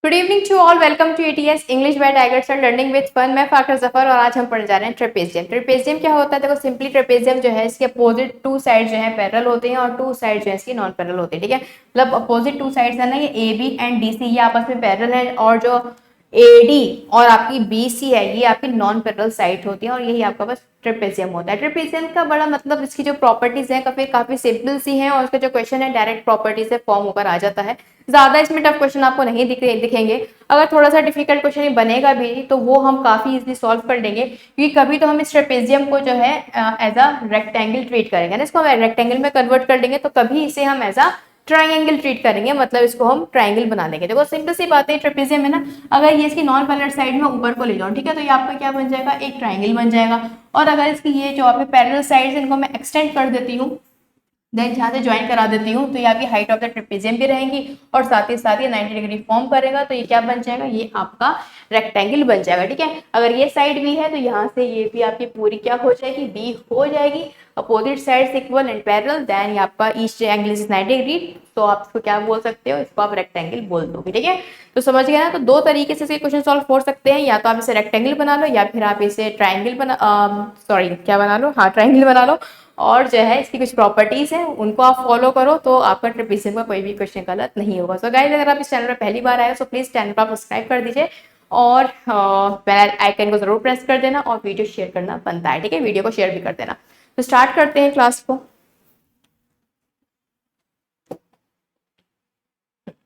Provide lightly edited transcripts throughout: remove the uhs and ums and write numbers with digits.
Good evening to all, welcome to ATS English by Tiger sir learning with fun. मैं फाकर जफर और आज हम पढ़ने जा रहे हैं ट्रेपेजियम। ट्रेपेजियम क्या होता है? देखो सिंपली ट्रेपेजियम जो है इसके अपोजिट टू साइड जो है पैरेलल होते हैं और टू साइड जो है इसकी नॉन पैरेलल होती है। ठीक है, मतलब अपोजिट टू साइड्स है ना, ये A B and D C ये आपस में पैरेलल है और जो ए डी और आपकी बी सी है ये आपकी नॉन पैरेलल साइड होती है और यही आपका बस ट्रेपेजियम होता है। ट्रेपेजियम का बड़ा मतलब इसकी जो प्रॉपर्टीज है काफी सिंपल सी है और उसका जो क्वेश्चन है डायरेक्ट प्रॉपर्टी से फॉर्म होकर आ जाता है। ज्यादा इसमें टफ क्वेश्चन आपको नहीं दिखेंगे। अगर थोड़ा सा डिफिकल्ट क्वेश्चन बनेगा भी तो वो हम काफी इजीली सॉल्व कर लेंगे, क्योंकि कभी तो हम इस ट्रेपेजियम को जो है एज अ रेक्टेंगल ट्रीट करेंगे ना, इसको हम रेक्टेंगल में कन्वर्ट कर लेंगे, तो कभी इसे हम एज अ ट्राइंगल ट्रीट करेंगे, मतलब इसको हम ट्राइंगल बना लेंगे। देखो सिंपल सी बात है, ट्रेपेजियम है ना, अगर ये इसकी नॉन पैरेलल साइड में ऊपर को ले जाऊं, ठीक है, तो ये आपका क्या बन जाएगा, एक ट्राइंगल बन जाएगा। और अगर इसकी ये जो आपके पैरेलल साइड इनको मैं एक्सटेंड कर देती हूँ, देन जहाँ से ज्वाइन करा देती हूँ, तो ये आपकी हाइट ऑफ द ट्रेपेजियम भी रहेंगी और साथ ही 90 डिग्री फॉर्म करेगा, तो ये क्या बन जाएगा, ये आपका रेक्टेंगल बन जाएगा। ठीक है, अगर ये साइड भी है तो यहाँ से ये भी आपकी पूरी क्या हो जाएगी, बी हो जाएगी। Opposite sides equal and parallel, then आपका ईच एंगल इज 90 डिग्री, तो आप इसको क्या बोल सकते हो, इसको आप रेक्टेंगल बोल दोगे। ठीक है, तो समझ गए ना। तो दो तरीके से क्वेश्चन सॉल्व हो सकते हैं, या तो आप इसे रेक्टेंगल बना लो या फिर आप इसे ट्राइंगल बना सॉरी क्या बना लो, हाँ ट्राइंगल बना लो। और जो है इसकी कुछ प्रॉपर्टीज हैं उनको आप फॉलो करो तो आपका ट्रेपेजियम का कोई भी क्वेश्चन गलत नहीं होगा। सो गाइस, अगर आप इस चैनल पर पहली बार आए हो तो प्लीज चैनल को आप सब्सक्राइब कर दीजिए और बेल आइकन को जरूर प्रेस कर देना और वीडियो शेयर करना बनता है। ठीक है, वीडियो को शेयर भी कर देना। तो स्टार्ट करते हैं क्लास को।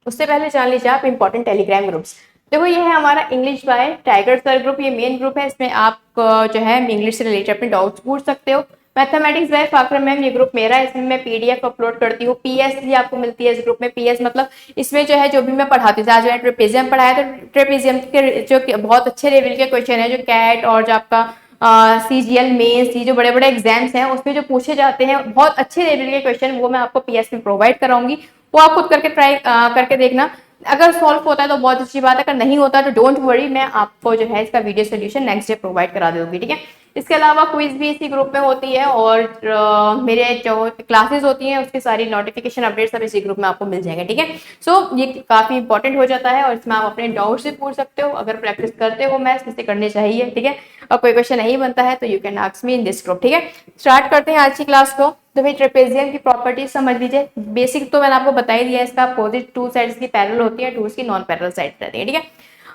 उससे पहले जान लीजिए आप इंपॉर्टेंट टेलीग्राम ग्रुप्स। देखो ये है हमारा English by Tiger sir group, ये मेन ग्रुप है। इसमें आप जो है इंग्लिश से रिलेटेड अपने डाउट्स पूछ सकते हो। मैथमेटिक्स बाय फाकर मैम, ये ग्रुप मेरा है, इसमें मैं पीडीएफ अपलोड करती हूँ। पीएस भी आपको मिलती है इस ग्रुप में। पीएस मतलब इसमें जो है जो भी मैं पढ़ाती हूँ, आज मैंने ट्रेपेजियम पढ़ाया तो ट्रेपेजियम के जो बहुत अच्छे लेवल के क्वेश्चन है, जो कैट और जो आपका सीजीएल मेंस, ये जो बड़े बड़े एग्जाम्स हैं उसमें जो पूछे जाते हैं बहुत अच्छे लेवल के क्वेश्चन, वो मैं आपको पीएस में प्रोवाइड कराऊंगी। वो आप खुद करके ट्राई करके देखना। अगर सॉल्व होता है तो बहुत अच्छी बात है, अगर नहीं होता तो डोंट वरी, मैं आपको जो है इसका video solution next day provide करा दूंगी। ठीक है, इसके अलावा क्विज भी इसी ग्रुप में होती है और मेरे जो क्लासेस होती हैं उसकी सारी नोटिफिकेशन अपडेट सब इसी ग्रुप में आपको मिल जाएंगे। ठीक है, सो ये काफी इंपॉर्टेंट हो जाता है और इसमें आप अपने डाउट से पूछ सकते हो। अगर प्रैक्टिस करते हो मैथ्स, जिससे करनी चाहिए। ठीक है, और कोई क्वेश्चन नहीं बनता है तो you can ask me in this group. ठीक है, स्टार्ट करते हैं आज की क्लास को। तो भाई ट्रेपेजियम की प्रॉपर्टीज समझ लीजिए। बेसिक तो मैंने आपको बता ही दिया, इसका अपोजिट टू साइड्स की पैरेलल होती है, टू इसकी नॉन पैरेलल साइड रहती है। ठीक है,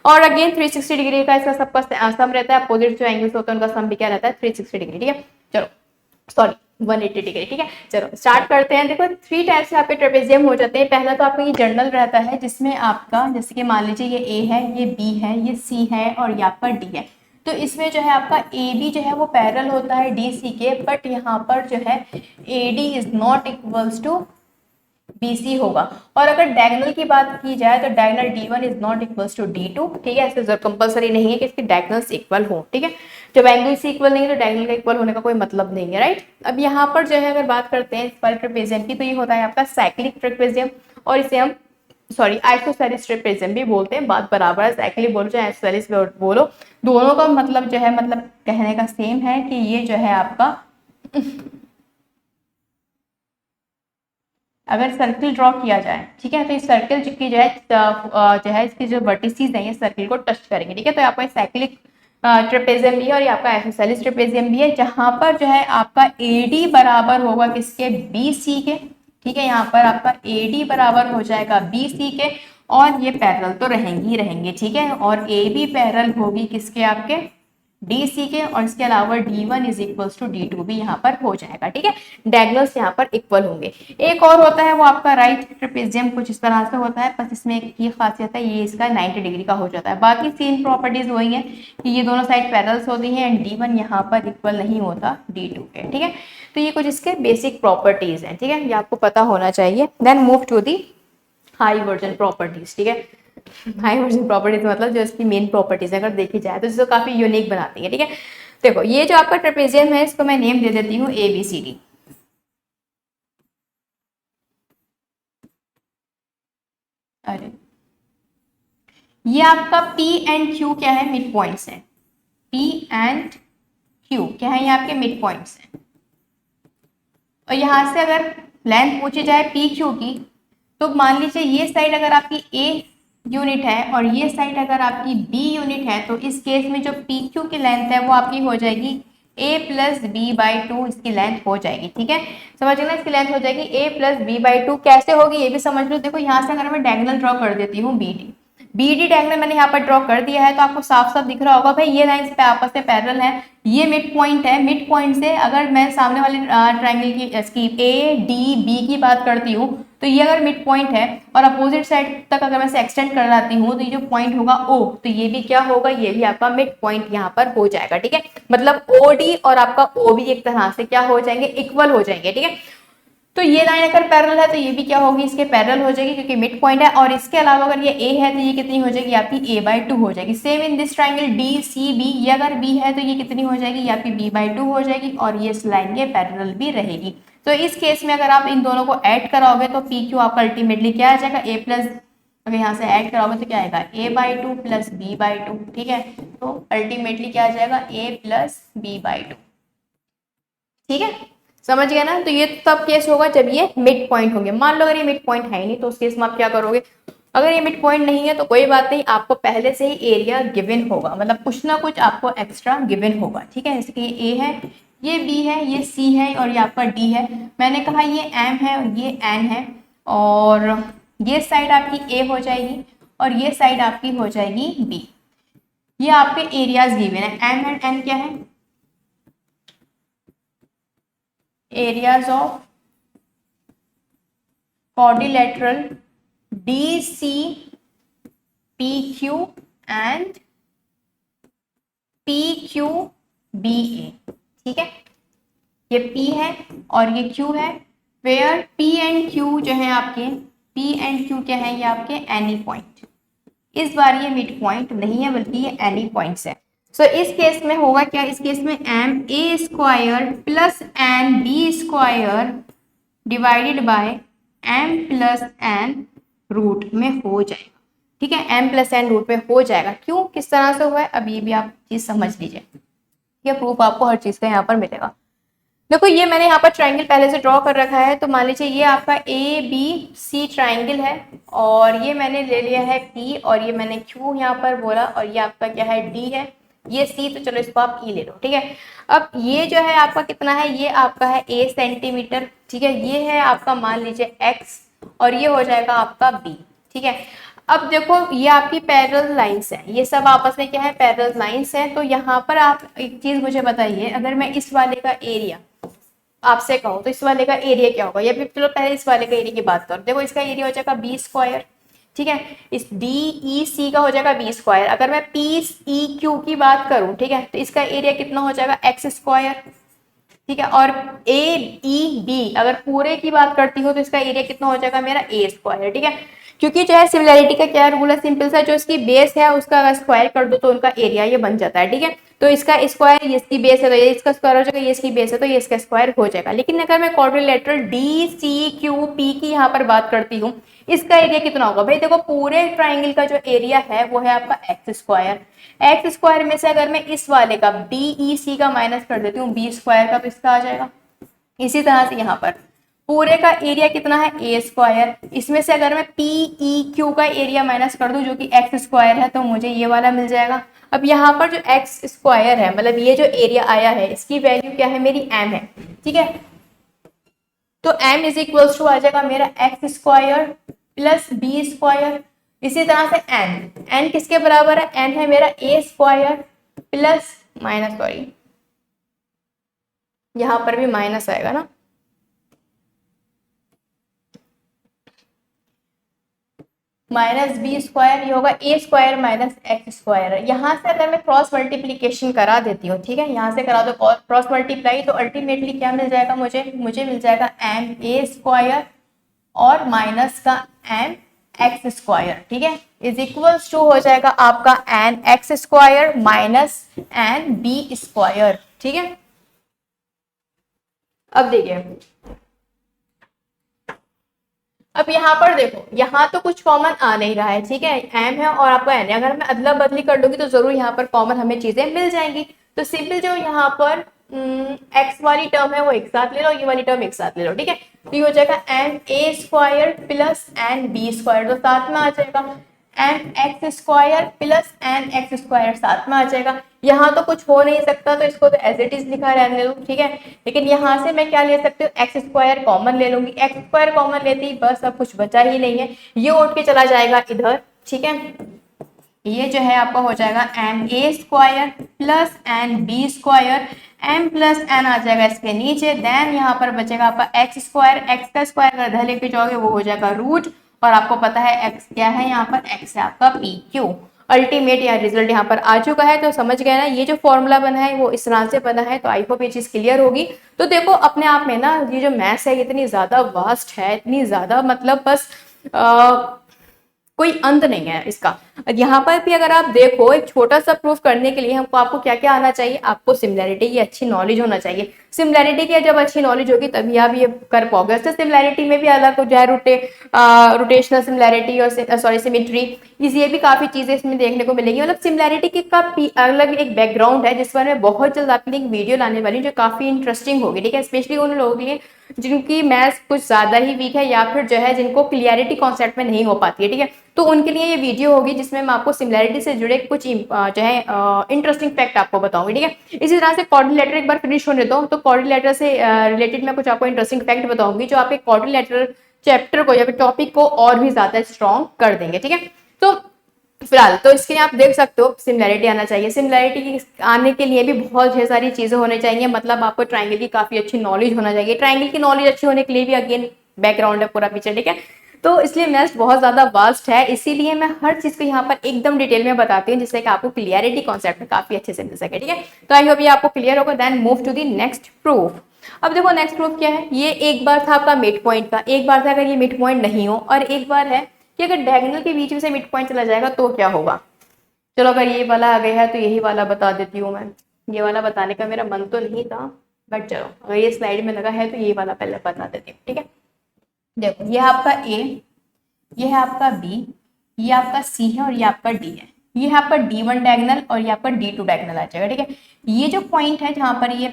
और अगेन 360 डिग्री का इसका सबका सम रहता है। अपोजिट जो एंगल्स होते हैं उनका सम भी क्या रहता है, 360 डिग्री। ठीक है, चलो सॉरी 180 डिग्री। ठीक है, चलो स्टार्ट करते हैं। देखो थ्री टाइप से आपके ट्रेपेजियम हो जाते हैं। पहला तो आपका ये जर्नल रहता है, जिसमें आपका जैसे कि मान लीजिए ये ए है, ये बी है, ये सी है और ये आपका डी है। तो इसमें जो है आपका ए बी जो है वो पैरेलल होता है डी सी के, बट यहाँ पर जो है A D is not equals to BC होगा। और अगर डायगोनल की बात की जाए तो diagonal D1 is not equals to D2। ठीक है, ऐसे कंपलसरी नहीं है कि इसके डायगोनल्स इक्वल हो। ठीक है, जब एंगल्स इक्वल नहीं है तो डायगोनल का इक्वल होने का कोई मतलब नहीं है, राइट। अब यहाँ पर जो है अगर बात करते हैं इस ट्रेपेजियम की, तो ये होता है आपका साइक्लिक ट्रेपेजियम और इसे हम सॉरी आइसोसेलेस ट्रेपेजियम भी बोलते हैं। बात बराबर है, साइक्लिक बोलो चाहे आइसोसेलेस बोलो, दोनों का मतलब जो है मतलब कहने का सेम है कि ये जो है आपका अगर सर्किल ड्रॉ किया जाए, ठीक है, तो इस सर्किल की जो है इसकी जो वर्टिसेस हैं ये सर्किल को टच करेंगे। ठीक है, तो आपका साइक्लिक ट्रेपेजियम भी है और ये आपका आइसोसेलेस ट्रेपेजियम भी है, जहां पर जो है आपका AD बराबर होगा किसके, BC के। ठीक है, यहाँ पर आपका AD बराबर हो जाएगा BC के और ये पैरेलल तो रहेंगे ही रहेंगे। ठीक है, और AB पैरेलल होगी किसके, आपके DC के, और इसके अलावा D1 is equals to D2 भी यहाँ पर हो जाएगा। ठीक है, डायगोनल्स यहाँ पर इक्वल होंगे। एक और होता है वो आपका राइट ट्रेपेजियम, कुछ इस तरह से होता है, बस इसमें एक ये खासियत है, ये इसका 90 डिग्री का हो जाता है। बाकी सेम प्रॉपर्टीज वही है कि ये दोनों साइड पैरेलल्स होती हैं एंड D1 यहाँ पर इक्वल नहीं होता D2 के। ठीक है, तो ये कुछ इसके बेसिक प्रॉपर्टीज हैं। ठीक है, ये आपको पता होना चाहिए। Then move to the high version properties. ठीक है, हाई वर्जन प्रॉपर्टीज मतलब जो इसकी मेन प्रॉपर्टीज है अगर देखी जाए तो जिसको काफी यूनिक बनाती है। ठीक है, देखो ये जो आपका ट्रेपेजियम है इसको मैं नेम दे देती हूँ ABCD। अरे ये आपका P एंड Q क्या है, मिड पॉइंट्स है। P एंड Q क्या है, ये आपके मिड पॉइंट्स हैं। और यहां से अगर लेंथ पूछी जाए PQ की, तो मान लीजिए ये साइड अगर आपकी A यूनिट है और ये साइड अगर आपकी बी यूनिट है तो इस केस में जो पी क्यू की लेंथ है वो आपकी हो जाएगी a plus B by two, इसकी लेंथ हो जाएगी। ठीक है, समझ लेना, इसकी लेंथ हो जाएगी a plus B by two. कैसे होगी ये भी समझ लो। देखो यहाँ से अगर मैं डायगोनल ड्रॉ कर देती हूँ बी डी डायगोनल मैंने यहाँ पर ड्रॉ कर दिया है तो आपको साफ साफ दिख रहा होगा भाई ये लाइंस पे आपस में पैरेलल है। ये मिड पॉइंट है, मिड पॉइंट से अगर मैं सामने वाले ट्राइंगल की इसकी ए डी बी की बात करती हूँ तो ये अगर मिड पॉइंट है और अपोजिट साइड तक अगर मैं इसे एक्सटेंड कर लाती हूँ तो ये जो पॉइंट होगा ओ, तो ये भी क्या होगा, ये भी आपका मिड पॉइंट यहाँ पर हो जाएगा। ठीक है, मतलब ओ डी और आपका ओ भी एक तरह से क्या हो जाएंगे, इक्वल हो जाएंगे। ठीक है, तो ये लाइन अगर पैरेलल है तो ये भी क्या होगी, इसके पैरेलल हो जाएगी क्योंकि मिड पॉइंट है। और इसके अलावा अगर ये ए है तो ये कितनी हो जाएगी, आपकी ए बाई टू हो जाएगी। Same in this triangle D C B, ये अगर बी है तो ये कितनी हो जाएगी, ये आपकी बी बाई टू हो जाएगी और ये इस लाइन के पैरेलल भी रहेगी। तो इस केस में अगर आप इन दोनों को ऐड कराओगे तो पी क्यू आपका अल्टीमेटली क्या आ जाएगा, ए प्लस, अगर यहाँ से ऐड कराओगे तो क्या आएगा, A by two plus B by two. ठीक है, तो अल्टीमेटली क्या आ जाएगा, A plus B by two. ठीक है, समझ गया ना। तो ये तब केस होगा जब ये मिड पॉइंट होंगे। मान लो अगर ये मिड पॉइंट है ही नहीं तो उस केस में आप क्या करोगे, अगर ये मिड पॉइंट नहीं है तो कोई बात नहीं, आपको पहले से ही एरिया गिवन होगा, मतलब कुछ ना कुछ आपको एक्स्ट्रा गिवन होगा। ठीक है, जैसे कि ये ए है, ये बी है, ये सी है और ये आपका डी है। मैंने कहा ये एम है और ये एन है और ये साइड आपकी ए हो जाएगी और ये साइड आपकी हो जाएगी बी। ये आपके एरियाज गिवन है। एम एंड एन क्या है, areas of quadrilateral DCPQ and PQBA। ठीक है, ये P है और ये Q है। वेयर P एंड Q जो है आपके, P एंड Q क्या है, ये आपके एनी पॉइंट। इस बार ये मिड पॉइंट नहीं है बल्कि ये एनी पॉइंट्स है। सो इस केस में होगा क्या, इस केस में M A square plus N B square divided by M plus N root में हो जाएगा। ठीक है, एम प्लस एन रूट में हो जाएगा। क्यों, किस तरह से हुआ है, अब ये भी आप चीज समझ लीजिए। ये प्रूफ आपको हर चीज का यहाँ पर मिलेगा। देखो ये मैंने यहाँ पर ट्राइंगल पहले से ड्रॉ कर रखा है, तो मान लीजिए ये आपका ए बी सी ट्राइंगल है और ये मैंने ले लिया है पी और ये मैंने क्यू यहाँ पर बोला और ये आपका क्या है, डी है, ये सी, तो चलो इसको आप ई ले लो। ठीक है, अब ये जो है आपका कितना है, ये आपका है ए सेंटीमीटर। ठीक है, ये है आपका मान लीजिए एक्स और ये हो जाएगा आपका बी। ठीक है, अब देखो ये आपकी पैरेलल लाइंस हैं, ये सब आपस में क्या है, पैरेलल लाइंस हैं। तो यहाँ पर आप एक चीज मुझे बताइए, अगर मैं इस वाले का एरिया आपसे कहूँ तो इस वाले का एरिया क्या होगा, या फिर चलो पहले इस वाले का एरिया की बात करो। देखो इसका एरिया हो जाएगा बी स्क्वायर। ठीक है, इस डी ई सी का हो जाएगा बी स्क्वायर। अगर मैं पी ई क्यू की बात करूं, ठीक है, तो इसका एरिया कितना हो जाएगा, एक्स स्क्वायर। ठीक है, और ए ई बी अगर पूरे की बात करती हो तो इसका एरिया कितना हो जाएगा, मेरा ए स्क्वायर। ठीक है, क्योंकि जो है सिमिलैरिटी का क्या रूल है, सिंपल सा, जो इसकी बेस है उसका अगर स्क्वायर कर दो तो उनका एरिया ये बन जाता है। ठीक है, तो इसका स्क्वायर, ये इसकी बेस है तो ये इसका स्क्वायर हो जाएगा, ये इसकी बेस है तो ये इसका स्क्वायर हो जाएगा। लेकिन अगर मैं quadrilateral D C Q P की यहाँ पर बात करती हूँ, इसका एरिया कितना होगा भाई, देखो पूरे ट्राइंगल का जो एरिया है वो है आपका एक्स स्क्वायर। एक्स स्क्वायर में से अगर मैं इस वाले का डी ई सी का माइनस कर देती हूँ बी स्क्वायर का, तो इसका आ जाएगा। इसी तरह से यहाँ पर पूरे का एरिया कितना है, ए स्क्वायर। इसमें से अगर मैं पी ई क्यू का एरिया माइनस कर दूं जो कि एक्स स्क्वायर है, तो मुझे ये वाला मिल जाएगा। अब यहाँ पर जो एक्स स्क्वायर है, मतलब ये जो एरिया आया है, इसकी वैल्यू क्या है, मेरी एम है। ठीक है, तो m इज इक्वल्स टू आ जाएगा मेरा X square plus B square. इसी तरह से n किसके बराबर है, n है मेरा ए स्क्वायर प्लस माइनस, सॉरी यहां पर भी माइनस आएगा ना, माइनस बी स्क्वायर, ये होगा ए स्क्वायर माइनस एक्स स्क्वायर। यहाँ से अगर मैं क्रॉस मल्टीप्लीकेशन करा देती हूँ, ठीक है, यहाँ से करा दो क्रॉस मल्टीप्लाई, तो अल्टीमेटली क्या मिल जाएगा मुझे मिल जाएगा एम ए स्क्वायर और माइनस का एम एक्स स्क्वायर। ठीक है, इज इक्वल्स टू हो जाएगा आपका N X square minus N B square. ठीक है, अब देखिए, अब यहाँ पर देखो, यहाँ तो कुछ कॉमन आ नहीं रहा है। ठीक है, एम है और आपका एन है, अगर मैं अदला बदली कर लूंगी तो जरूर यहाँ पर कॉमन हमें चीजें मिल जाएंगी। तो सिंपल जो यहाँ पर एक्स वाली टर्म है वो एक साथ ले लो, ये वाली टर्म एक साथ ले लो। ठीक है, तो ये हो जाएगा N A square plus N B square, तो साथ में आ जाएगा M X square plus N X square साथ में आ जाएगा। यहाँ तो कुछ हो नहीं सकता तो इसको तो एज इट इज लिखा रहने दो, ठीक है। लेकिन यहाँ से मैं क्या ले सकती हूँ, एक्स स्क्वायर कॉमन ले लूंगी। एक्स स्क्वायर कॉमन लेती ही बस अब कुछ बचा ही नहीं है, ये उठ के चला जाएगा इधर, ठीक है। ये जो है आपका हो जाएगा M A square plus N B square, M plus N आ जाएगा इसके नीचे, देन यहाँ पर बचेगा आपका एक्स स्क्वायर। एक्स का स्क्वायर अगर इधर लेके जाओगे वो हो जाएगा रूट, और आपको पता है एक्स क्या है, यहाँ पर एक्स है आपका पी क्यू। अल्टीमेट या रिजल्ट यहाँ पर आ चुका है, तो समझ गए ना, ये जो फॉर्मूला बना है वो इस तरह से बना है। तो आई होप ये चीज क्लियर होगी। तो देखो अपने आप में ना ये जो मैथ्स है इतनी ज्यादा वास्ट है, इतनी ज्यादा मतलब बस कोई अंत नहीं है इसका। यहाँ पर भी अगर आप देखो एक छोटा सा प्रूफ करने के लिए हमको आपको क्या क्या आना चाहिए, आपको सिमिलैरिटी की अच्छी नॉलेज होना चाहिए। सिमिलैरिटी की जब अच्छी नॉलेज होगी तभी आप ये कर पाओगे। तो सिमिलैरिटी में भी अलग जो है रोटेशनल सिमिलैरिटी और सॉरी सिमिट्री, ये भी काफी चीजें इसमें देखने को मिलेगी। मतलब सिमिलैरिटी की का अलग एक बैकग्राउंड है जिस पर मैं बहुत जल्द आपके लिए एक वीडियो लाने वाली हूँ जो काफी इंटरेस्टिंग होगी, ठीक है। स्पेशली उन लोगों के लिए जिनकी मैथ्स कुछ ज्यादा ही वीक है या फिर जो है जिनको क्लियरिटी कॉन्सेप्ट में नहीं हो पाती है, ठीक है। तो उनके लिए ये वीडियो होगी जिसमें मैं आपको सिमिलैरिटी से जुड़े कुछ जो है इंटरेस्टिंग फैक्ट आपको बताऊंगी, ठीक है। इसी तरह से क्वाड्रिलेटरल एक बार फिनिश होने दो, तो क्वाड्रिलेटरल से रिलेटेड मैं कुछ आपको इंटरेस्टिंग फैक्ट बताऊंगी जो आपके क्वाड्रिलेटरल चैप्टर को या फिर टॉपिक को और भी ज्यादा स्ट्रॉन्ग कर देंगे, ठीक है। तो फिलहाल तो इसके लिए आप देख सकते हो सिमिलैरिटी आना चाहिए। सिमिलैरिटी आने के लिए भी बहुत ढेर सारी चीजें होनी चाहिए, मतलब आपको ट्राइंगल की काफी अच्छी नॉलेज होना चाहिए। ट्राइंगल की नॉलेज अच्छी होने के लिए भी अगेन बैकग्राउंड है पूरा पीछे, ठीक है। तो इसलिए मैथ्स बहुत ज्यादा वास्ट है, इसीलिए मैं हर चीज को यहाँ पर एकदम डिटेल में बताती हूँ जिससे कि आपको क्लियरिटी कॉन्सेप्ट में काफी अच्छे से मिल सके, ठीक है। तो आई होप ये आपको क्लियर होगा। Then move to the next proof. अब देखो नेक्स्ट प्रूफ क्या है, ये एक बार था आपका मिड पॉइंट का, एक बार था अगर ये मिड पॉइंट नहीं हो, और एक बार है कि अगर डायगोनल के बीच में से मिड पॉइंट चला जाएगा तो क्या होगा। चलो अगर ये वाला आ गया है तो यही वाला बता देती हूँ मैं। ये वाला बताने का मेरा मन तो नहीं था, बट चलो अगर ये स्लाइड में लगा है तो ये वाला पहले बता देती हूँ, ठीक है। देखो ये आपका ए, ये है आपका बी, ये आपका सी है और ये आपका डी है। ये है आपका D1 डायगोनल और ये आपका D2 डायगोनल आ जाएगा, ठीक है। ये जो पॉइंट है जहां पर ये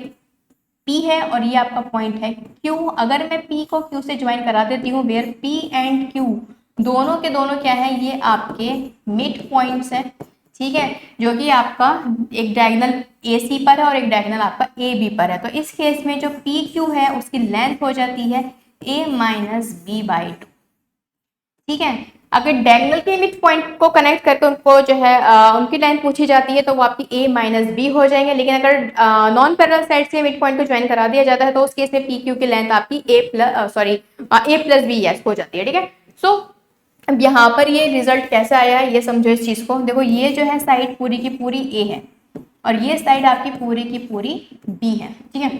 P है और ये आपका पॉइंट है Q, अगर मैं P को Q से ज्वाइन करा देती हूँ, वेयर P एंड Q दोनों के दोनों क्या है, ये आपके मिड पॉइंट्स है, ठीक है। जो कि आपका एक डायगोनल AC पर है और एक डायगोनल आपका AB पर है। तो इस केस में जो PQ है उसकी लेंथ हो जाती है A माइनस B/2, ठीक है। अगर डायगोनल के मिड पॉइंट को कनेक्ट करके उनको जो है उनकी लाइन पूछी जाती है तो वो आपकी A माइनस बी हो जाएंगे। लेकिन अगर नॉन पैरेलल साइड से मिड पॉइंट को ज्वाइन करा दिया जाता है तो उस केस में पी क्यू की लेंथ आपकी A प्लस बी यस हो जाती है, ठीक है। सो अब यहाँ पर ये रिजल्ट कैसे आया है ये समझो इस चीज को। देखो ये जो है साइड पूरी की पूरी A है और ये साइड आपकी पूरी की पूरी B है, ठीक है।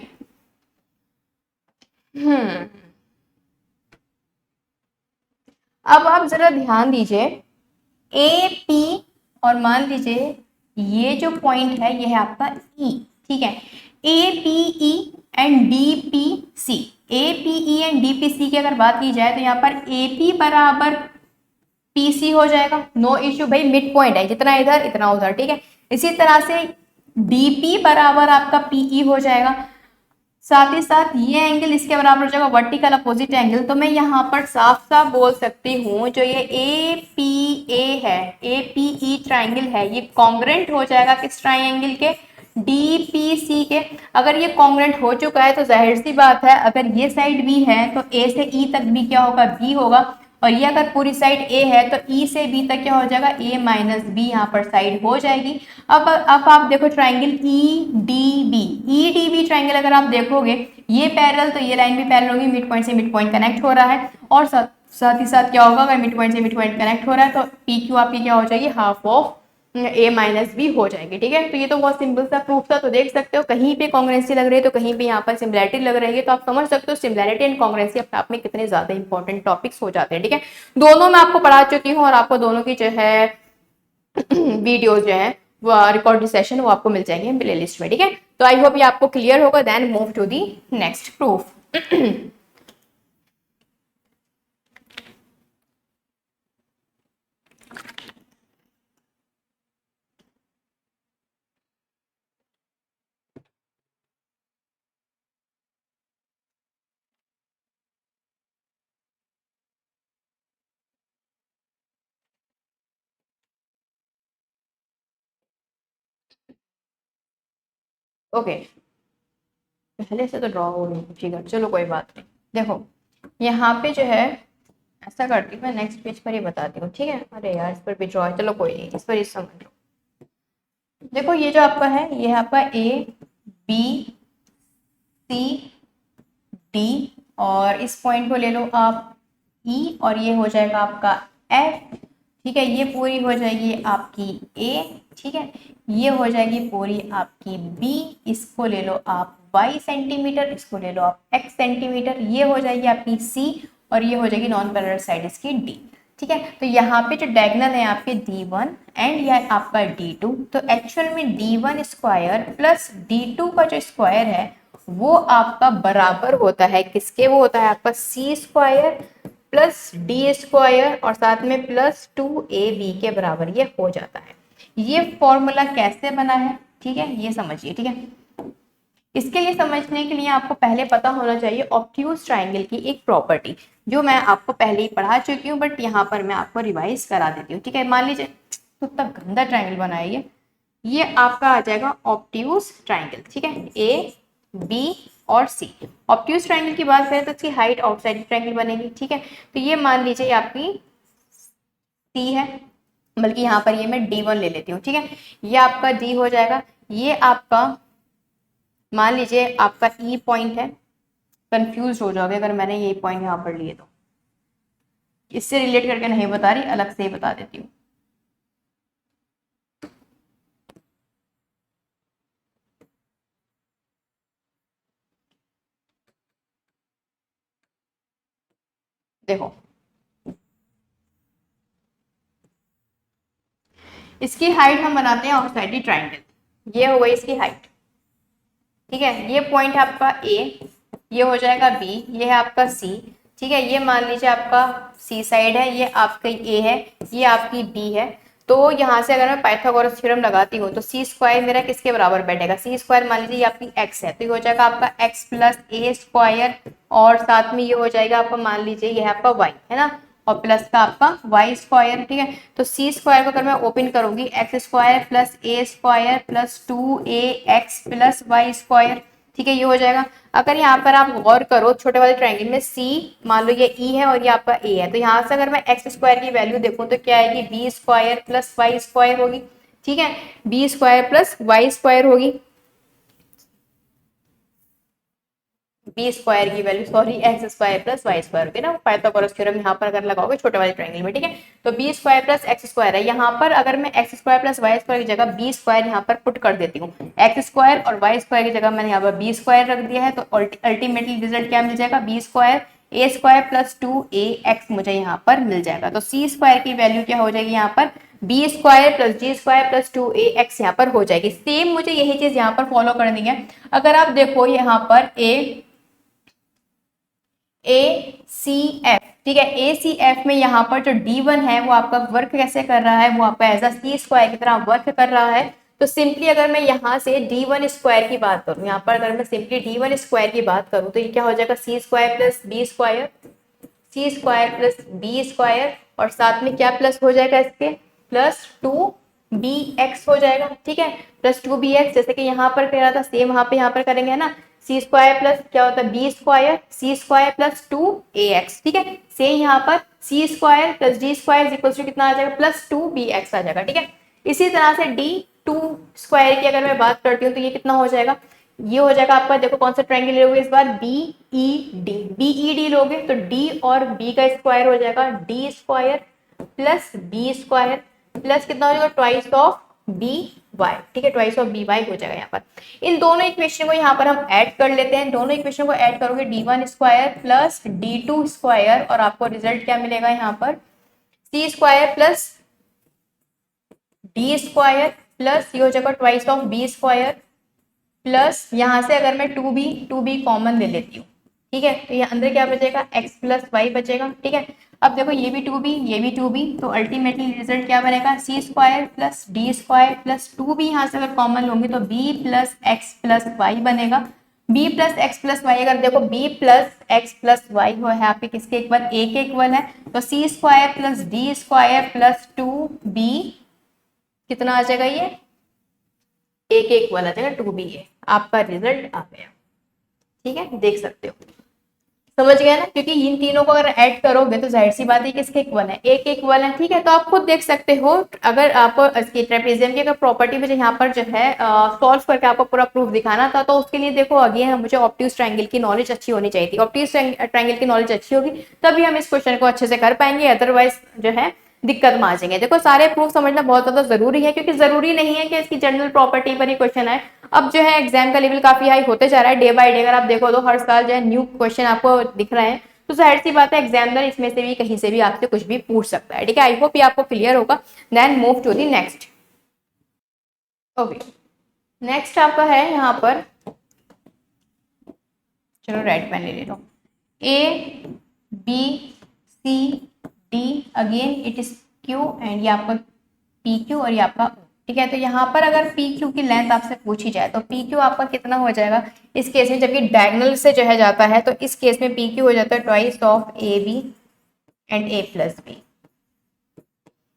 अब आप जरा ध्यान दीजिए, ए पी और मान लीजिए ये जो पॉइंट है ये है आपका ई, ठीक है। A P E and D P C, A P E and D P C की अगर बात की जाए तो यहाँ पर ए पी बराबर पी सी हो जाएगा, नो इश्यू भाई, मिड पॉइंट है, जितना इधर इतना उधर, ठीक है। इसी तरह से डी पी बराबर आपका पीई हो जाएगा, साथ ही साथ ये एंगल इसके बराबर हो जाएगा वर्टिकल अपोजिट एंगल। तो मैं यहाँ पर साफ साफ बोल सकती हूँ जो ये ए पी ए है, ए पी ई ट्राइंगल है, ये कॉन्ग्रेंट हो जाएगा किस ट्राइंगल के, डी पी सी के। अगर ये कॉन्ग्रेंट हो चुका है तो जाहिर सी बात है अगर ये साइड बी है तो ए से ई तक भी क्या होगा, बी होगा, और ये अगर पूरी साइड ए है तो ई से बी तक क्या हो जाएगा, ए माइनस बी यहाँ पर साइड हो जाएगी। अब आप देखो triangle E D B triangle अगर आप देखोगे ये पैरेलल तो ये लाइन भी पैरेलल होगी, मिड पॉइंट से मिड पॉइंट कनेक्ट हो रहा है, और साथ ही साथ क्या होगा, अगर मिड पॉइंट से मिड पॉइंट कनेक्ट हो रहा है तो पी क्यू आपकी क्या हो जाएगी, half of A minus B हो जाएगी, ठीक है। तो ये तो बहुत सिंपल सा प्रूफ था। तो देख सकते हो कहीं पे कॉन्ग्रुएंसी लग रही है तो कहीं पे यहाँ पर सिमिलैरिटी लग रही है, तो आप समझ सकते हो सिमिलैरिटी एंड कॉन्ग्रुएंसी अपने आप में कितने ज्यादा इंपॉर्टेंट टॉपिक्स हो जाते हैं, ठीक है। दोनों मैं आपको पढ़ा चुकी हूँ और आपको दोनों की जो है वीडियो जो है वो रिकॉर्डिंग सेशन वो आपको मिल जाएंगे प्ले लिस्ट में, ठीक है। तो आई होप ये आपको क्लियर होगा। Then move to the next proof. Okay, पहले से तो ड्रॉ हो रही है, ठीक है चलो कोई बात नहीं। देखो यहाँ पे जो है ऐसा करती हूँ मैं, नेक्स्ट पेज पर ही बताती हूँ, ठीक है। अरे यार इस पर भी ड्रॉ है, चलो कोई नहीं, इस पर ही समझ लो। देखो ये जो आपका है, ये है आपका ए बी सी डी, और इस पॉइंट को ले लो आप ई, और ये हो जाएगा आपका एफ, ठीक है। ये पूरी हो जाएगी आपकी ए, ठीक है। ये हो जाएगी पूरी आपकी बी, इसको ले लो आप वाई सेंटीमीटर, इसको ले लो आप एक्स सेंटीमीटर। ये हो जाएगी आपकी सी, और ये हो जाएगी नॉन पैरेलल साइड इसकी डी, ठीक है। तो यहाँ पे जो डायगोनल है आपके D1 एंड यह आपका D2, तो एक्चुअल में D1 स्क्वायर प्लस D2 का जो स्क्वायर है वो आपका बराबर होता है किसके, वो होता है आपका C square plus D square और साथ में प्लस 2AB के बराबर ये हो जाता है। ये फॉर्मूला कैसे बना है, ठीक है, ये समझिए, ठीक है। इसके लिए समझने के लिए आपको पहले पता होना चाहिए ऑब्ट्यूज ट्राइंगल की एक प्रॉपर्टी, जो मैं आपको पहले ही पढ़ा चुकी हूँ, बट यहाँ पर मैं आपको रिवाइज करा देती हूँ, ठीक है। मान लीजिए तो इतना गंदा ट्राइंगल बनाया ये आपका आ जाएगा ऑब्ट्यूज ट्राइंगल, ठीक है, ए बी और सी। ऑब्ट्यूज ट्राइंगल की बात करें तो इसकी हाइट आउटसाइड ट्राइंगल बनेगी, ठीक है। तो ये मान लीजिए आपकी सी है, बल्कि यहाँ पर ये मैं D1 ले लेती हूँ, ठीक है। ये आपका D हो जाएगा, ये आपका मान लीजिए आपका ई पॉइंट है। कंफ्यूज हो जाओगे अगर मैंने ये पॉइंट यहाँ पर लिए तो, इससे रिलेट करके नहीं बता रही, अलग से ही बता देती हूँ। देखो इसकी हाइट हम बनाते हैं ऑक्साइडी ट्राइंगल, ये हो गई इसकी हाइट, ठीक है। ये पॉइंट है आपका ए, ये हो जाएगा बी, ये है आपका सी, ठीक है। ये मान लीजिए आपका सी साइड है, ये आपका ए है, ये आपकी बी है। तो यहाँ से अगर मैं पाइथागोरस थ्योरम लगाती हूँ तो सी स्क्वायर मेरा किसके बराबर बैठेगा, सी स्क्वायर मान लीजिए ये आपकी एक्स है, तो ये हो जाएगा आपका एक्स प्लस ए स्क्वायर, और साथ में ये हो जाएगा आपका मान लीजिए ये है आपका वाई, है ना, और प्लस का आपका वाई स्क्वायर, ठीक है। तो सी स्क्वायर को अगर मैं ओपन करूंगी, X square plus A square plus 2a X plus Y square, ठीक है, ये हो जाएगा। अगर यहाँ पर आप गौर करो छोटे वाले ट्राइंगल में सी मान लो ये ई है और ये आपका ए है, तो यहाँ से अगर मैं एक्स स्क्वायर की वैल्यू देखूं तो क्या आएगी, B square plus Y square होगी, ठीक है, B square plus Y square होगी, बी स्क्वायर की value sorry X square plus Y square होगी ना, पाइथागोरस थ्योरम यहाँ पर अगर लगाओगे छोटे वाले ट्रायंगल में, ठीक है। तो B square plus X square है, यहाँ पर अगर मैं X square plus Y square की जगह बी स्क्वायर यहाँ पर पुट कर देती हूँ, एक्स स्क्वायर और वाई स्क्वायर की जगह मैंने यहाँ पर बी स्क्वायर रख दिया है, तो अल्टीमेटली रिजल्ट क्या मिल जाएगा, बी स्क्वायर ए स्क्वायर प्लस 2a एक्स मुझे यहाँ पर मिल जाएगा। तो सी स्क्वायर की वैल्यू क्या हो जाएगी यहाँ पर, बी स्क्वायर प्लस जी स्क्वायर प्लस 2a एक्स यहाँ पर हो जाएगी। सेम मुझे यही चीज यहाँ पर फॉलो करनी है। अगर आप देखो यहाँ पर ए सी एफ, ठीक है, ए सी एफ में यहाँ पर जो D1 है वो आपका वर्क कैसे कर रहा है, वो आपका एज अ सी स्क्वायर की तरह वर्क कर रहा है। तो सिंपली अगर मैं यहाँ से D1 स्क्वायर की बात करूँ, यहाँ पर अगर मैं सिंपली D1 स्क्वायर की बात करूँ तो ये क्या हो जाएगा, सी square plus B square, C square plus B square, और साथ में क्या प्लस हो जाएगा इसके, प्लस 2bx हो जाएगा, ठीक है, प्लस 2bx, जैसे कि यहाँ पर कह रहा था सेम वहां पे यहाँ पर करेंगे, है ना, सी स्क्वायर प्लस क्या होता है B square, C square plus 2ax, ठीक है। सेम यहाँ पर C square plus D square equal to कितना आ जाएगा, प्लस 2bx आ जाएगा, ठीक है। इसी तरह से D2 स्क्वायर की अगर मैं बात करती हूँ तो ये कितना हो जाएगा, ये हो जाएगा आपका, देखो कौन सा ट्रायंगल लोगे इस बार, बी ई डी लोगे तो डी और बी का स्क्वायर हो जाएगा D square plus B square plus कितना हो जाएगा ट्वाइस ऑफ बी वाई, ठीक है, ट्वाइस ऑफ बी वाई हो जाएगा यहाँ पर। इन दोनों इक्वेशन को यहाँ पर हम ऐड कर लेते हैं, दोनों इक्वेशन को ऐड करोगे D1 square plus D2 square, और आपको रिजल्ट क्या मिलेगा यहाँ पर, C square plus D square plus ये हो जाएगा twice of B square, plus यहाँ से अगर मैं टू बी कॉमन ले लेती हूँ, ठीक है, तो ये अंदर क्या बचेगा, x प्लस वाई बचेगा, ठीक है। अब देखो ये भी 2b ये भी 2b, तो अल्टीमेटली रिजल्ट क्या बनेगा, C square plus D square plus 2b, यहाँ से अगर कॉमन लोगे तो b plus X plus Y बनेगा। b plus X plus Y, अगर देखो b plus X plus Y हो है आपके किसके इक्वल, a के इक्वल है, तो C square plus D square plus 2b कितना आ जाएगा, ये एक एक वाला जगह 2b है, आपका रिजल्ट आ गया। ठीक है, देख सकते हो, समझ गए ना, क्योंकि इन तीनों को अगर ऐड करोगे तो जाहिर सी बात है किसके इक्वल है, एक इक्वल है। ठीक है, तो आप खुद देख सकते हो, अगर आपको इसकी ट्रेपेजियम की अगर प्रॉपर्टी मुझे यहाँ पर जो है सॉल्व करके आपको पूरा प्रूफ दिखाना था, तो उसके लिए देखो अगेन मुझे ऑब्ट्यूज ट्रायंगल की नॉलेज अच्छी होनी चाहिए थी। ऑब्ट्यूज ट्रायंगल की नॉलेज अच्छी होगी तभी हम इस क्वेश्चन को अच्छे से कर पाएंगे, अदरवाइज जो है दिक्कत में आ जाएंगे। देखो सारे प्रूफ समझना बहुत ज्यादा जरूरी है, क्योंकि जरूरी नहीं है कि इसकी जनरल प्रॉपर्टी पर ही क्वेश्चन आए। अब जो है एग्जाम का लेवल काफी हाई होते जा रहा है डे बाय डे, अगर आप देखो तो हर साल जो है न्यू क्वेश्चन आपको दिख रहे हैं, तो जाहिर सी बात है एग्जामिनर इसमें से भी कहीं से भी आपसे कुछ भी पूछ सकता है। ठीक है, आई होप ये आपको क्लियर होगा। Then move to the next. Okay, next आपका है यहाँ पर, चलो रेड पेन ले लेता हूँ, A B C D, again it is Q and ये आपका पी क्यू और ये आपका ओ। ठीक है, तो यहाँ पर अगर पी क्यू की लेंथ आपसे पूछी जाए तो पी क्यू आपका कितना हो जाएगा इस केस में, जबकि डायगोनल से जो है जाता है, तो इस केस में पी क्यू हो जाता है twice of A B and A plus B.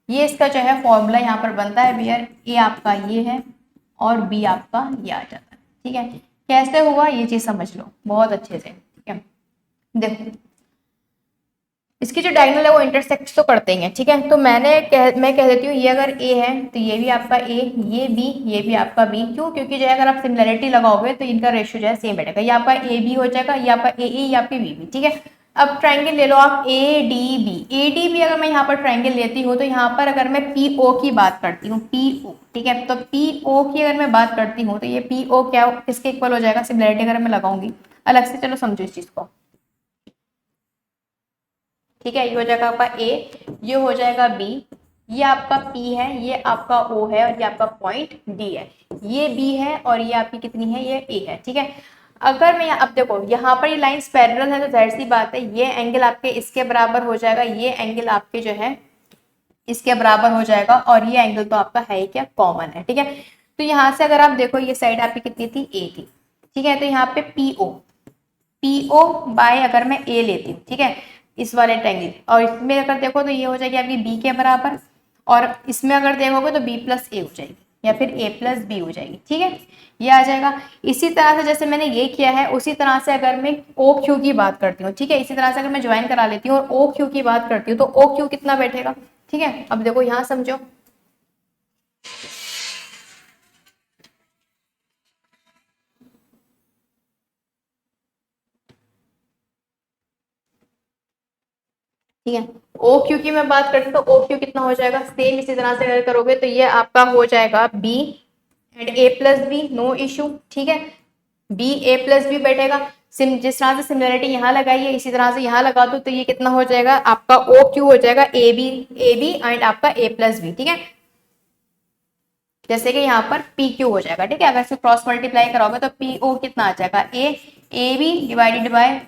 ये इसका जो है फॉर्मूला यहाँ पर बनता है भैया, ए आपका ये है और बी आपका ये आ जाता है। ठीक है, कैसे हुआ ये चीज समझ लो बहुत अच्छे से। ठीक है, देखो इसकी जो डायगोनल है वो इंटरसेक्ट तो करते ही हैं। ठीक है, तो मैं कह देती हूँ ये अगर ए है तो ये भी आपका ए, ये भी आपका बी। क्यों? क्योंकि जो है अगर आप सिमिलरिटी लगाओगे तो इनका रेशियो जो है सेम बैठेगा, ये आपका ए बी हो जाएगा, ये आपका ए ए, ये आपकी बी बी। ठीक है, अब ट्राइंगल ले लो आप A D B. A D B अगर मैं यहाँ पर ट्राइंगल लेती हूँ तो यहाँ पर अगर मैं पी ओ की बात करती हूँ, पी ओ, ठीक है, तो पी ओ की अगर मैं बात करती हूँ तो ये पी ओ क्या किसके इक्वल हो जाएगा, सिमिलरिटी अगर मैं लगाऊंगी अलग से, चलो समझो इस चीज को। ठीक है, ये हो जाएगा आपका ए, ये हो जाएगा बी, ये आपका पी है, ये आपका ओ है और ये आपका पॉइंट डी है, ये बी है और ये आपकी कितनी है, ये ए है। ठीक है, अगर मैं अब देखो यहाँ पर ये लाइंस पैरेलल है तो जाहिर सी बात है ये एंगल आपके इसके बराबर हो जाएगा, ये एंगल आपके जो है इसके बराबर हो जाएगा, और ये एंगल तो आपका है क्या, कॉमन है। ठीक है, तो यहाँ से अगर आप देखो ये साइड आपकी कितनी थी, ए थी। ठीक है, तो यहाँ पे पी ओ बाय अगर मैं ए लेती हूँ, ठीक है, इस वाले ट्रायंगल, और इसमें अगर देखो तो ये हो जाएगी आपकी बी के बराबर, और इसमें अगर देखोगे तो बी प्लस ए हो जाएगी या फिर ए प्लस बी हो जाएगी। ठीक है, ये आ जाएगा। इसी तरह से जैसे मैंने ये किया है उसी तरह से अगर मैं ओ क्यू की बात करती हूँ, ठीक है, इसी तरह से अगर मैं ज्वाइन करा लेती हूँ और ओ क्यू की बात करती हूँ तो ओ क्यू कितना बैठेगा। ठीक है, अब देखो यहाँ समझो, ठीक है, ओ क्यू की मैं बात करती हूँ तो ओ क्यू कितना हो जाएगा, सेम इसी तरह से अगर करोगे तो ये आपका हो जाएगा B and A plus B, no issue. ठीक है, बी ए प्लस बी बैठेगा, जिस तरह से सिमिलरिटी यहाँ लगाई है इसी तरह से यहाँ लगा दो तो ये कितना हो जाएगा आपका ओ क्यू हो जाएगा ए बी एंड आपका ए प्लस बी। ठीक है, जैसे कि यहाँ पर पी क्यू हो जाएगा। ठीक है, अगर इसको क्रॉस मल्टीप्लाई करोगे तो पी ओ कितना आ जाएगा, A B divided by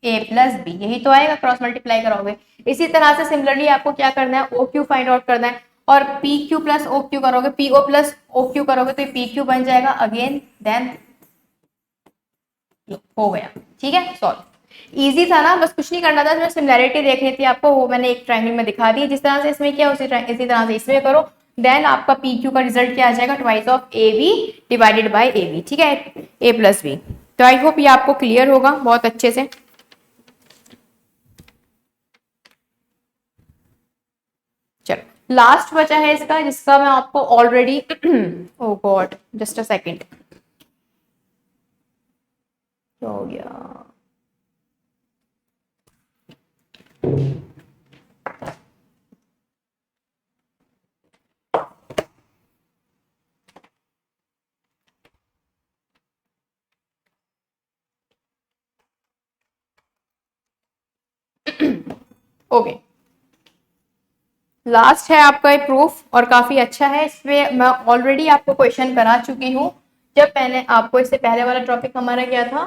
A plus B, यही तो आएगा क्रॉस मल्टीप्लाई करोगे। इसी तरह से सिमिलरली आपको क्या करना है, ओ क्यू फाइंड आउट करना है, और P Q plus O Q करोगे, P O plus O Q करोगे तो पी क्यू बन जाएगा अगेन, देन हो गया। ठीक है, सॉल्व इजी था ना, बस कुछ नहीं करना था, सिमिलरिटी देखनी थी आपको, वो मैंने एक ट्रायंगल में दिखा दी, जिस तरह से इसमें किया इसी तरह से इसमें करो, देन आपका पी क्यू का रिजल्ट क्या आ जाएगा, twice of A B divided by A B. ठीक है, ए प्लस बी। तो आई होप ये आपको क्लियर होगा बहुत अच्छे से। चलो लास्ट बचा है इसका, जिसका मैं आपको already oh god just a second, क्या हो गया, ओके लास्ट है आपका प्रूफ, और काफी अच्छा है, इसमें मैं ऑलरेडी आपको क्वेश्चन करा चुकी हूँ जब मैंने आपको इससे पहले वाला टॉपिक हमारा क्या था,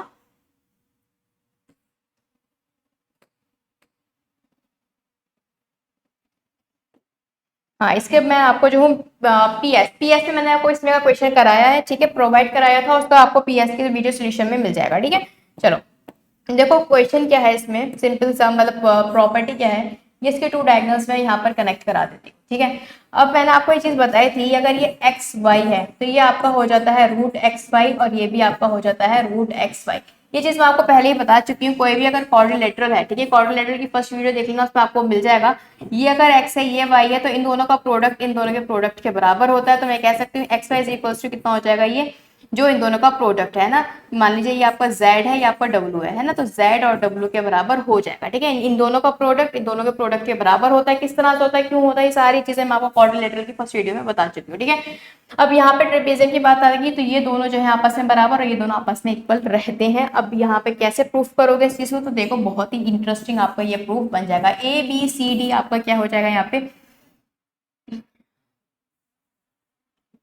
हाँ इसके मैं आपको जो हूँ पीएस में मैंने आपको इसमें का क्वेश्चन कराया है। ठीक है, प्रोवाइड कराया था, उसका आपको पीएस के वीडियो सोल्यूशन में मिल जाएगा। ठीक है, चलो देखो क्वेश्चन क्या है इसमें, सिंपल सा मतलब प्रॉपर्टी क्या है, ये इसके टू डायगोनल्स में यहाँ पर कनेक्ट करा देती हूँ। ठीक है। अब मैंने आपको ये चीज बताई थी, अगर ये एक्स वाई है तो ये आपका हो जाता है रूट एक्स वाई, और ये भी आपका हो जाता है रूट एक्स वाई। ये चीज मैं आपको पहले ही बता चुकी हूँ। कोई भी अगर क्वाड्रिलेटरल है, ठीक है, क्वाड्रिलेटरल की फर्स्ट वीडियो देख लेना, उसमें आपको मिल जाएगा। ये अगर एक्स है, ये वाई है, तो इन दोनों का प्रोडक्ट इन दोनों के प्रोडक्ट के बराबर होता है। तो मैं कह सकती हूँ X Y is equals to कितना हो जाएगा, ये जो इन दोनों का प्रोडक्ट है ना, मान लीजिए ये आपका z है, ये आपका w है ना, तो z और w के बराबर हो जाएगा। ठीक है, इन दोनों का प्रोडक्ट इन दोनों के प्रोडक्ट के बराबर होता है। किस तरह से होता है, क्यों होता है, ये सारी चीजें मैं आपको क्वाड्रिलेटरल की फर्स्ट वीडियो में बता चुकी हूँ। ठीक है, अब यहाँ पे ट्रेपेजियम की बात आएगी तो ये दोनों जो है आपस में बराबर और ये दोनों आपस में इक्वल रहते हैं। अब यहाँ पे कैसे प्रूफ करोगे इस चीज को, तो देखो बहुत ही इंटरेस्टिंग आपका ये प्रूफ बन जाएगा। ए बी सी डी आपका क्या हो जाएगा, यहाँ पे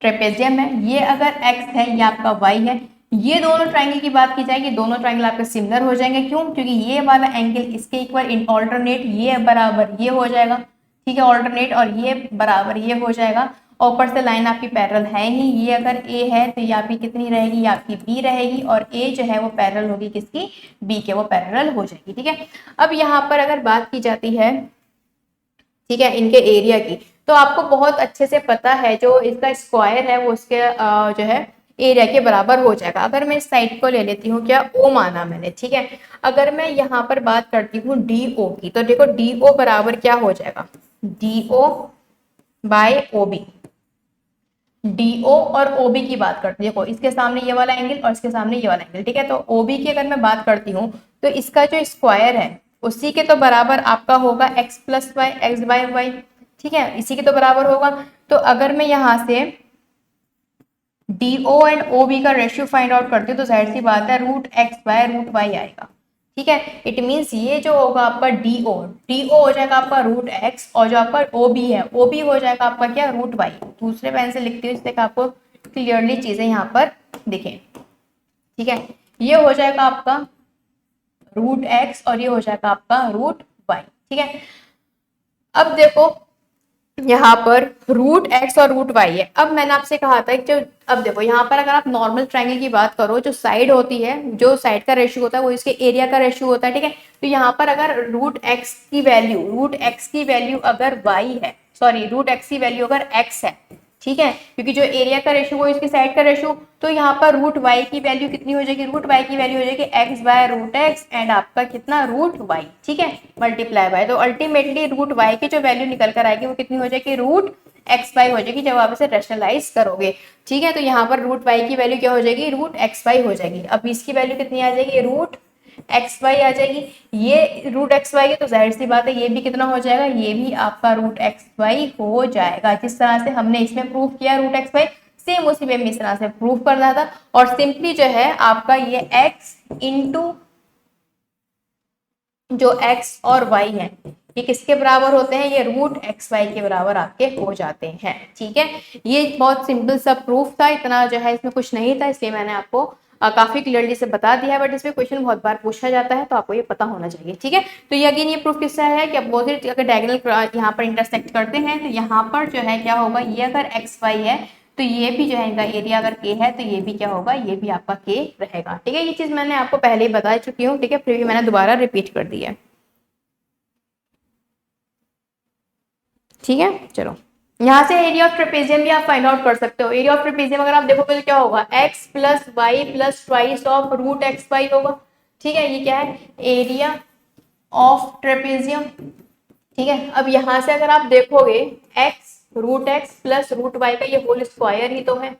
ट्रेपेजियम है, ये अगर x है, ये आपका y है। ये दोनों ट्रायंगल की बात की जाएगी, दोनों ट्रायंगल आपके सिमिलर हो जाएंगे। क्यों, क्योंकि ये वाला एंगल इसके इक्वल इन ऑल्टरनेट, ये बराबर ये हो जाएगा। ठीक है, ऑल्टरनेट, और ये बराबर ये हो जाएगा। ऊपर से लाइन आपकी पैरेलल है ही, ये अगर a है तो ये आपकी कितनी रहेगी, ये आपकी b रहेगी, और a जो है वो पैरेलल होगी किसकी, b के, वो पैरेलल हो जाएगी। ठीक है, अब यहाँ पर अगर बात की जाती है, ठीक है, इनके एरिया की, तो आपको बहुत अच्छे से पता है जो इसका स्क्वायर है वो उसके जो है एरिया के बराबर हो जाएगा। अगर मैं इस साइड को ले लेती हूँ, क्या ओ माना मैंने, ठीक है, अगर मैं यहाँ पर बात करती हूँ डी ओ की, तो देखो डी ओ बराबर क्या हो जाएगा, D O by O B. D O और ओ बी की बात करती हूँ, देखो इसके सामने ये वाला एंगल और इसके सामने ये वाला एंगल। ठीक है, तो ओ बी की अगर मैं बात करती हूँ तो इसका जो स्क्वायर है उसी के तो बराबर आपका होगा X plus Y, X by Y. ठीक है, इसी के तो बराबर होगा। तो अगर मैं यहाँ से D O and O B का रेशियो फाइंड आउट करती हूँ तो जाहिर सी बात है root X by root Y आएगा। ठीक है, इट मीन्स ये जो होगा आपका डी ओ हो जाएगा आपका रूट एक्स, और जो आपका ओ बी है, ओ बी हो जाएगा आपका क्या, रूट वाई। दूसरे पेन से लिखती हूँ जिससे आपको क्लियरली चीजें यहाँ पर दिखें। ठीक है, ये हो जाएगा आपका रूट एक्स और ये हो जाएगा आपका रूट वाई। ठीक है, अब देखो यहाँ पर रूट एक्स और रूट वाई है। अब मैंने आपसे कहा था कि जो, अब देखो यहाँ पर अगर आप नॉर्मल ट्रायंगल की बात करो, जो साइड होती है, जो साइड का रेशियो होता है वो इसके एरिया का रेशियो होता है। ठीक है, तो यहाँ पर अगर रूट एक्स की वैल्यू अगर वाई है, सॉरी रूट एक्स की वैल्यू अगर एक्स है, ठीक है, क्योंकि जो एरिया का रेशियो वो इसके साइड का रेशियो, तो यहाँ पर रूट वाई की वैल्यू कितनी हो जाएगी, रूट वाई की वैल्यू हो जाएगी X by root X and आपका कितना, रूट वाई। ठीक है, मल्टीप्लाई बाय, तो अल्टीमेटली रूट वाई की जो वैल्यू निकल कर आएगी वो कितनी हो जाएगी, रूट एक्स वाई हो जाएगी जब आप इसे रैशनलाइज करोगे। ठीक है, तो यहाँ पर रूट वाई की वैल्यू क्या हो जाएगी, रूट एक्स वाई हो जाएगी। अब इसकी वैल्यू कितनी आ जाएगी, रूट एक्स वाई आ जाएगी। ये रूट एक्स वाई है तो जाहिर सी बात है ये भी कितना हो जाएगा, ये भी आपका रूट एक्स वाई हो जाएगा। जिस तरह से हमने इसमें प्रूफ किया रूट एक्स वाई, सेम उसी वे में इस तरह से प्रूफ करना था। और सिंपली जो है आपका ये x इंटू जो x और y है ये किसके बराबर होते हैं, ये रूट एक्स वाई के बराबर आपके हो जाते हैं। ठीक है, ये बहुत सिंपल सा प्रूफ था, इतना जो है इसमें कुछ नहीं था, इसलिए मैंने आपको काफी क्लियरली से बता दिया है। बट इसमें क्वेश्चन बहुत बार पूछा जाता है तो आपको ये पता होना चाहिए। ठीक है, तो ये अगेन ये प्रूफ किससे है कि अपोजिट अगर डायगोनल यहाँ पर इंटरसेक्ट करते हैं तो यहाँ पर जो है क्या होगा, ये अगर एक्स वाई है तो ये भी जो है इनका एरिया अगर के है तो ये भी क्या होगा, ये भी आपका के रहेगा। ठीक है, ये चीज मैंने आपको पहले ही बता चुकी हूँ। ठीक है, फिर भी मैंने दोबारा रिपीट कर दी है। ठीक है, चलो यहाँ से एरिया ऑफ ट्रेपेजियम भी आप फाइंड आउट कर सकते हो। एरिया ऑफ ट्रेपेजियम अगर आप देखोगे तो क्या होगा, x plus Y plus twice of root X Y होगा। ठीक है, ये क्या है, एरिया ऑफ ट्रेपेजियम। ठीक है, अब यहाँ से अगर आप देखोगे x root X plus root Y का ये होल स्क्वायर ही तो है,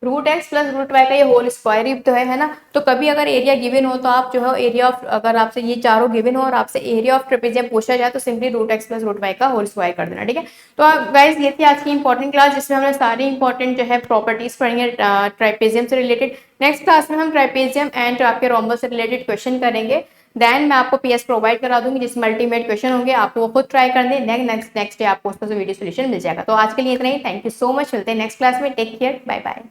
root X plus root Y का ये होल स्क्वायर ही तो है ना। तो कभी अगर एरिया गिवन हो तो आप जो है एरिया ऑफ, अगर आपसे ये चारों गिवन हो और आपसे एरिया ऑफ ट्रेपेजियम पूछा जाए तो simply root X plus root Y का होल स्क्वायर कर देना। ठीक है, तो गाइस ये थी आज की इंपॉर्टेंट क्लास जिसमें हमने सारी इंपॉर्टेंट जो है प्रॉपर्टीज पढ़ेंगे ट्राइपेजियम से रिलेटेड। नेक्स्ट क्लास में हम ट्राइपेजियम एंड आपके रोम्बस से रिलेटेड क्वेश्चन करेंगे। देन मैं आपको पीएस प्रोवाइड करा दूंगी जिसमें अल्टीमेट क्वेश्चन होंगे, आपको वो खुद ट्राई करने, नेक्स्ट डे आपको उसका वीडियो सोल्यूशन मिल जाएगा। तो आज के लिए इतना ही, थैंक यू सो मच, मिलते हैं नेक्स्ट क्लास में, टेक केयर, बाय बाय।